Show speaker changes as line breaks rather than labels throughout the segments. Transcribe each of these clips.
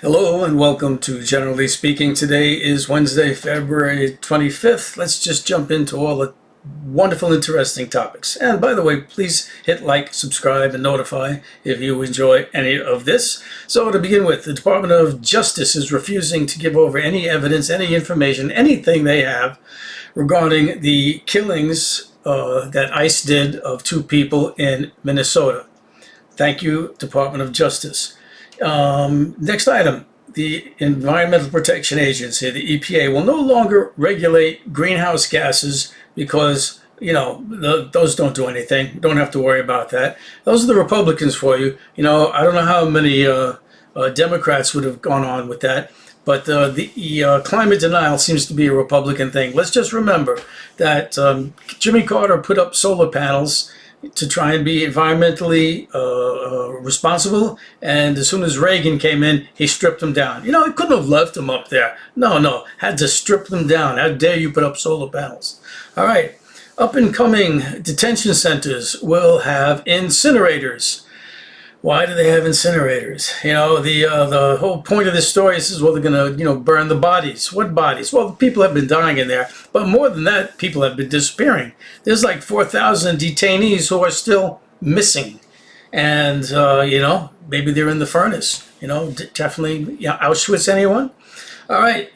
Hello and welcome to Generally Speaking. Today is Wednesday, February 25th. Let's just jump into all the wonderful, interesting topics. And by the way, please hit like, subscribe, and notify if you enjoy any of this. So to begin with, the Department of Justice is refusing to give over any evidence, any information, anything they have regarding the killings that ICE did of two people in Minnesota. Thank you, Department of Justice. Next item, the Environmental Protection Agency, the EPA, will no longer regulate greenhouse gases because, those don't do anything. You don't have to worry about that. Those are the Republicans for you. I don't know how many Democrats would have gone on with that. But the climate denial seems to be a Republican thing. Let's just remember that Jimmy Carter put up solar panels to try and be environmentally responsible. And as soon as Reagan came in, he stripped them down. He couldn't have left them up there. No, had to strip them down. How dare you put up solar panels? All right, up and coming detention centers will have incinerators. Why do they have incinerators? The whole point of this story is, well, they're going to, burn the bodies. What bodies? Well, people have been dying in there. But more than that, people have been disappearing. There's like 4,000 detainees who are still missing. And, maybe they're in the furnace. Definitely, Auschwitz, anyone? All right,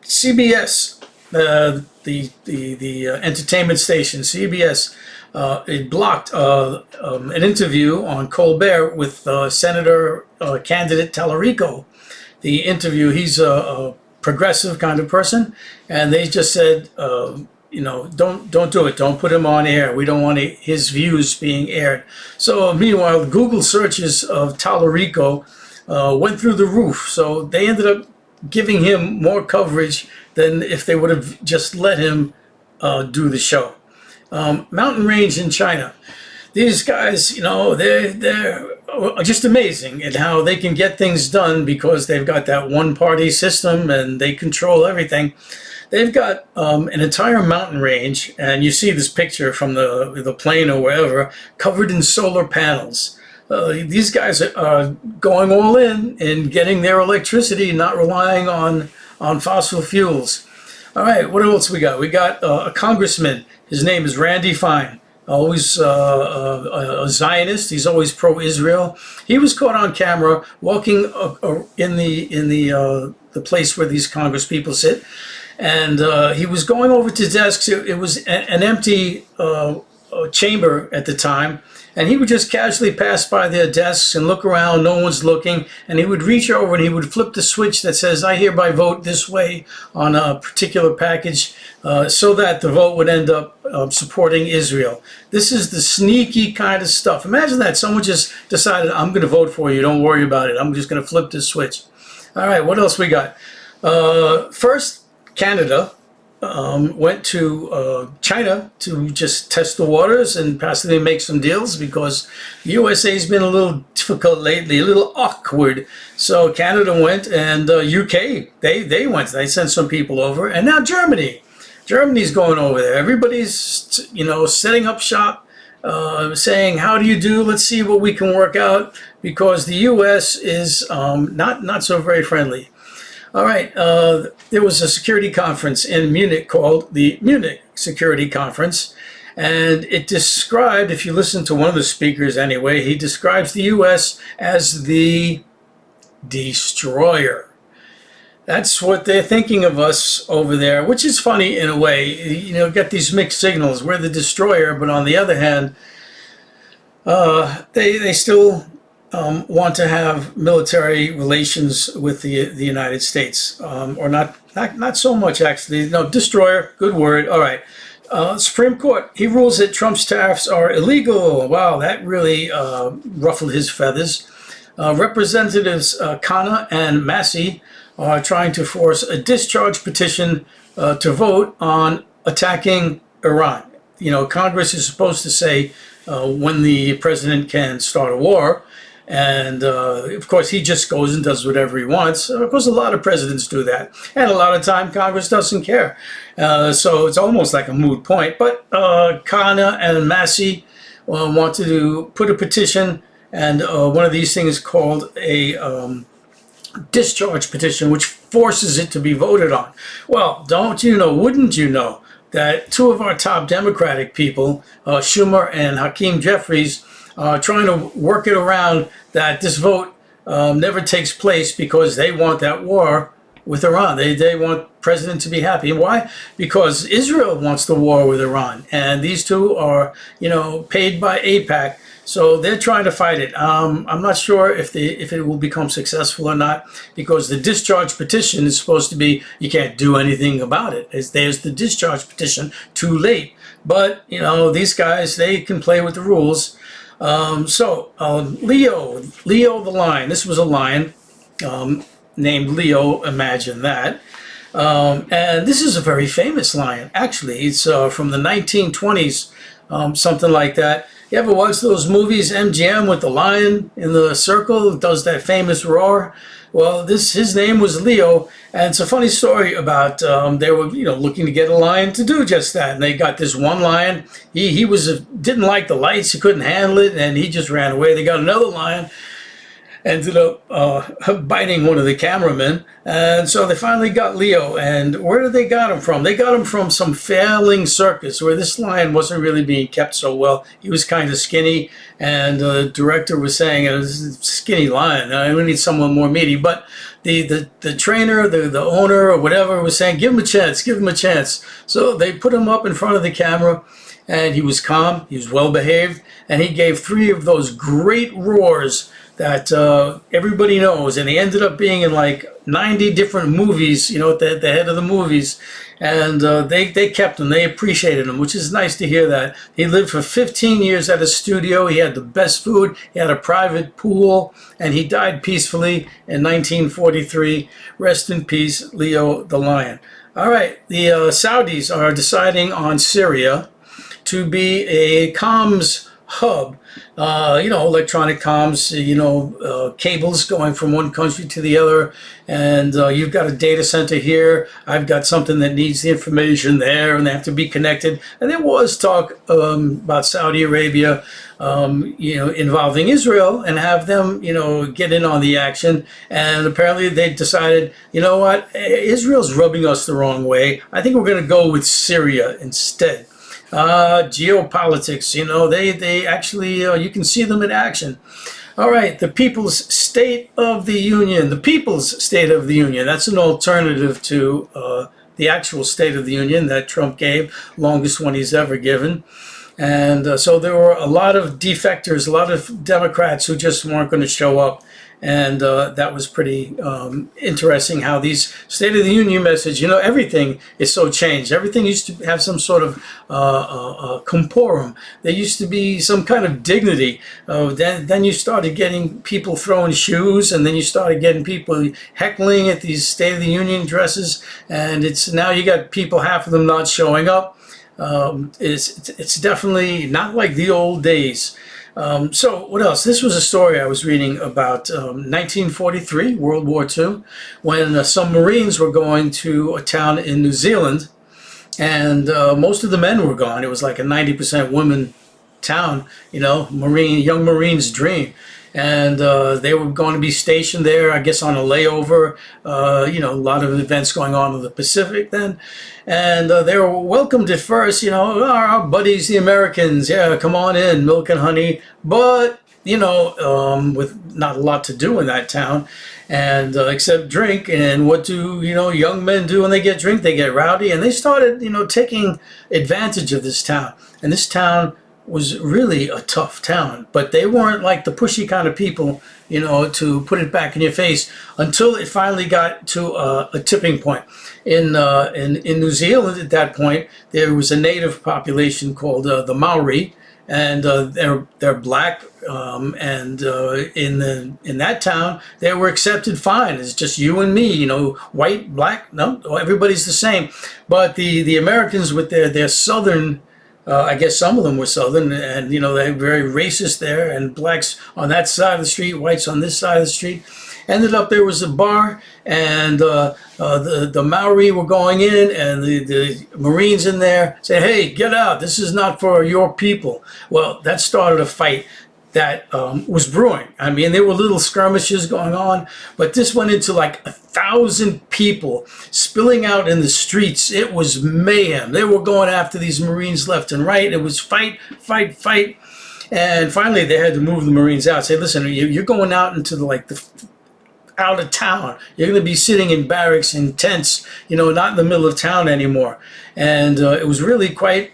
CBS, the entertainment station, CBS, it blocked an interview on Colbert with Senator candidate Tallarico. The interview, he's a progressive kind of person, and they just said, don't do it. Don't put him on air. We don't want his views being aired. So meanwhile, Google searches of Tallarico went through the roof. So they ended up giving him more coverage than if they would have just let him do the show. Mountain range in China. These guys, they're just amazing at how they can get things done because they've got that one-party system and they control everything. They've got an entire mountain range, and you see this picture from the plane or wherever, covered in solar panels. These guys are going all in getting their electricity, not relying on fossil fuels. All right, what else we got? We got a congressman. His name is Randy Fine. Always a Zionist. He's always pro-Israel. He was caught on camera walking in the place where these Congress people sit, and he was going over to desks. It was an empty chamber at the time. And he would just casually pass by their desks and look around, no one's looking, and he would reach over and he would flip the switch that says, I hereby vote this way on a particular package, so that the vote would end up supporting Israel. This is the sneaky kind of stuff. Imagine that. Someone just decided, I'm going to vote for you, don't worry about it. I'm just going to flip this switch. All right, what else we got? First, Canada went to China to just test the waters and possibly make some deals because the USA's been a little difficult lately, a little awkward. So Canada went, and UK, they went. They sent some people over, and now Germany. Germany's going over there. Everybody's, setting up shop, saying, how do you do? Let's see what we can work out, because the US is not so very friendly. All right, there was a security conference in Munich called the Munich Security Conference, and it described, if you listen to one of the speakers anyway, he describes the U.S. as the destroyer. That's what they're thinking of us over there, which is funny in a way. Get these mixed signals. We're the destroyer, but on the other hand, they still want to have military relations with the United States, or not so much actually. No, destroyer, good word. All right. Supreme Court, he rules that Trump's tariffs are illegal. Wow, that really ruffled his feathers. Representatives Khanna and Massey are trying to force a discharge petition to vote on attacking Iran. Congress is supposed to say when the president can start a war. And, of course, he just goes and does whatever he wants. Of course, a lot of presidents do that. And a lot of time, Congress doesn't care. So it's almost like a moot point. But Khanna and Massey wanted to put a petition, and one of these things called a discharge petition, which forces it to be voted on. Well, don't you know, wouldn't you know, that two of our top Democratic people, Schumer and Hakeem Jeffries, are trying to work it around that this vote never takes place because they want that war with Iran. They want President to be happy. And why? Because Israel wants the war with Iran. And these two are, paid by AIPAC. So they're trying to fight it. I'm not sure if it will become successful or not, because the discharge petition is supposed to be, you can't do anything about it. There's the discharge petition, too late. But, these guys, they can play with the rules. Leo the lion. This was a lion named Leo, imagine that. And this is a very famous lion, actually. It's from the 1920s, something like that. You ever watch those movies, MGM, with the lion in the circle, does that famous roar? Well, his name was Leo, and it's a funny story about they were looking to get a lion to do just that, and they got this one lion. He didn't like the lights, he couldn't handle it, and he just ran away. They got another lion, ended up biting one of the cameramen, and so they finally got Leo. And where did they got him from? They got him from some failing circus where this lion wasn't really being kept so well. He was kind of skinny, and the director was saying, "This is a skinny lion, we need someone more meaty." But the trainer, the owner or whatever, was saying, "Give him a chance, give him a chance." So they put him up in front of the camera, and he was calm, he was well behaved, and he gave 3 of those great roars that everybody knows, and he ended up being in like 90 different movies, at the head of the movies, and they kept him, they appreciated him, which is nice to hear that. He lived for 15 years at a studio, he had the best food, he had a private pool, and he died peacefully in 1943. Rest in peace, Leo the lion. All right, the Saudis are deciding on Syria to be a comms hub, electronic comms, cables going from one country to the other, and you've got a data center here, I've got something that needs the information there, and they have to be connected. And there was talk about Saudi Arabia, involving Israel and have them, get in on the action. And apparently they decided, you know what, Israel's rubbing us the wrong way. I think we're going to go with Syria instead. Geopolitics, they actually, you can see them in action. All right, the People's State of the Union. The People's State of the Union. That's an alternative to the actual State of the Union that Trump gave, longest one he's ever given. And so there were a lot of defectors, a lot of Democrats who just weren't going to show up. And that was pretty interesting how these State of the Union message, everything is so changed. Everything used to have some sort of comporum. There used to be some kind of dignity. Then you started getting people throwing shoes, and then you started getting people heckling at these State of the Union addresses. And now you got people, half of them not showing up. It's definitely not like the old days. So what else? This was a story I was reading about 1943, World War II, when some Marines were going to a town in New Zealand, and most of the men were gone. It was like a 90% women town, young Marines' dream. And they were going to be stationed there, I guess, on a layover. A lot of events going on in the Pacific then. And they were welcomed at first, our buddies, the Americans, yeah, come on in, milk and honey. But, with not a lot to do in that town, and except drink. And what do, young men do when they get drink? They get rowdy. And they started, taking advantage of this town. And this town was really a tough town, but they weren't like the pushy kind of people, to put it back in your face, until it finally got to a tipping point. In New Zealand at that point, there was a native population called the Maori, and they're black, and in that town they were accepted fine. It's just you and me, white, black, no, everybody's the same. But the Americans with their southern, I guess some of them were Southern, and they're very racist there, and blacks on that side of the street, whites on this side of the street. Ended up there was a bar, and the Maori were going in, and the Marines in there said, "Hey, get out! This is not for your people." Well, that started a fight. that was brewing. I mean, there were little skirmishes going on, but this went into like 1,000 people spilling out in the streets. It was mayhem. They were going after these Marines left and right. It was fight, fight, fight. And finally, they had to move the Marines out. Say, listen, you're going out into the out of town. You're going to be sitting in barracks in tents, not in the middle of town anymore. And it was really quite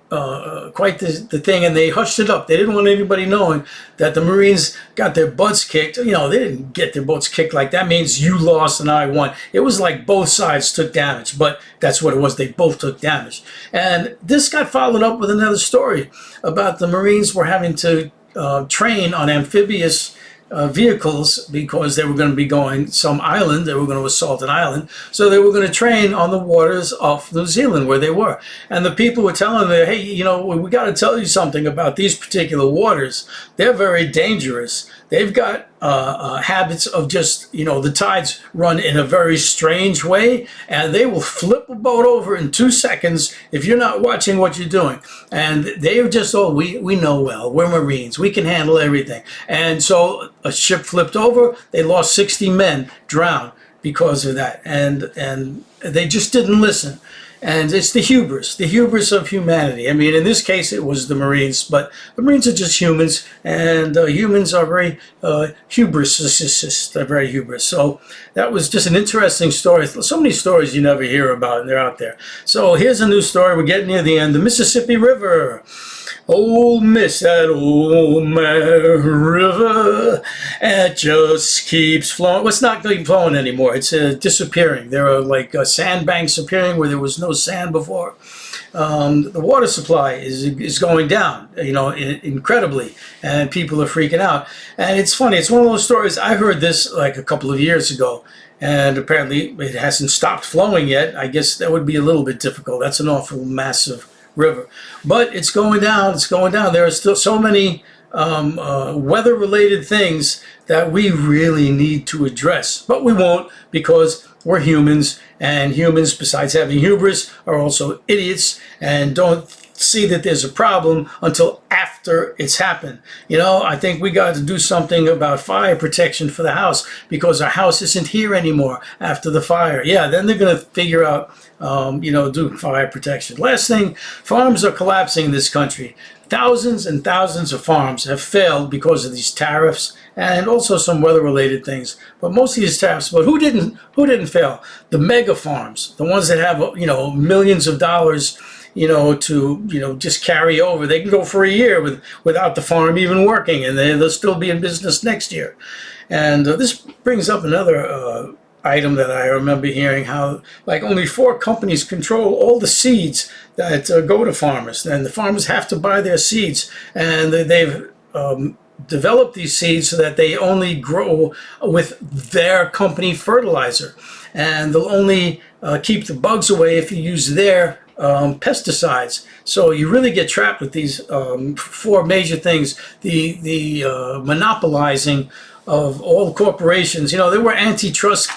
the thing, and they hushed it up. They didn't want anybody knowing that the Marines got their butts kicked. They didn't get their butts kicked like that means you lost and I won. It was like both sides took damage, but that's what it was. They both took damage. And this got followed up with another story about the Marines were having to train on amphibious vehicles because they were going to be going some island. They were going to assault an island. So they were going to train on the waters off New Zealand where they were. And the people were telling them, hey, we got to tell you something about these particular waters. They're very dangerous. They've got habits of just, the tides run in a very strange way, and they will flip a boat over in 2 seconds if you're not watching what you're doing. And they're just, we know well, we're Marines, we can handle everything. And so a ship flipped over, they lost 60 men, drowned because of that. And they just didn't listen. And it's the hubris of humanity. I mean, in this case, it was the Marines, but the Marines are just humans, and humans are very hubris. They're very hubris. So that was just an interesting story. So many stories you never hear about, and they're out there. So here's a new story. We're getting near the end. The Mississippi River. Old Miss, that old river, it just keeps flowing. Well, it's not flowing anymore. It's disappearing. There are like sandbanks appearing where there was no sand before. The water supply is going down, incredibly, and people are freaking out. And it's funny. It's one of those stories. I heard this like a couple of years ago, and apparently it hasn't stopped flowing yet. I guess that would be a little bit difficult. That's an awful massive river, but it's going down. It's going down. There are still so many weather-related things that we really need to address, but we won't because we're humans, and humans, besides having hubris, are also idiots and don't see that there's a problem until after it's happened. I think we got to do something about fire protection for the house because our house isn't here anymore after the fire. Yeah, then they're going to figure out, do fire protection. Last thing, farms are collapsing in this country. Thousands and thousands of farms have failed because of these tariffs and also some weather-related things. But most of these tariffs, but who didn't fail? The mega farms, the ones that have, millions of dollars, to just carry over. They can go for a year without the farm even working, and they'll still be in business next year. And this brings up another item that I remember hearing, how like only 4 companies control all the seeds that go to farmers, and the farmers have to buy their seeds, and they've developed these seeds so that they only grow with their company fertilizer, and they'll only keep the bugs away if you use their pesticides. So you really get trapped with these 4 major things. The monopolizing of all corporations. There were antitrust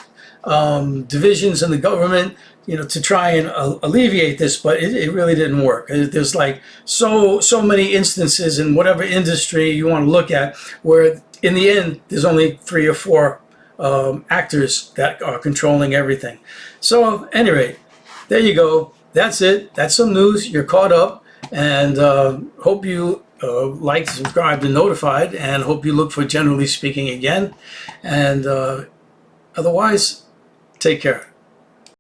divisions in the government, to try and alleviate this, but it really didn't work. There's like so many instances in whatever industry you want to look at where in the end there's only 3 or 4 actors that are controlling everything. So at any rate, there you go. That's it. That's some news. You're caught up, and hope you liked, subscribed, and notified, and hope you look for Generally Speaking again. And otherwise, take care.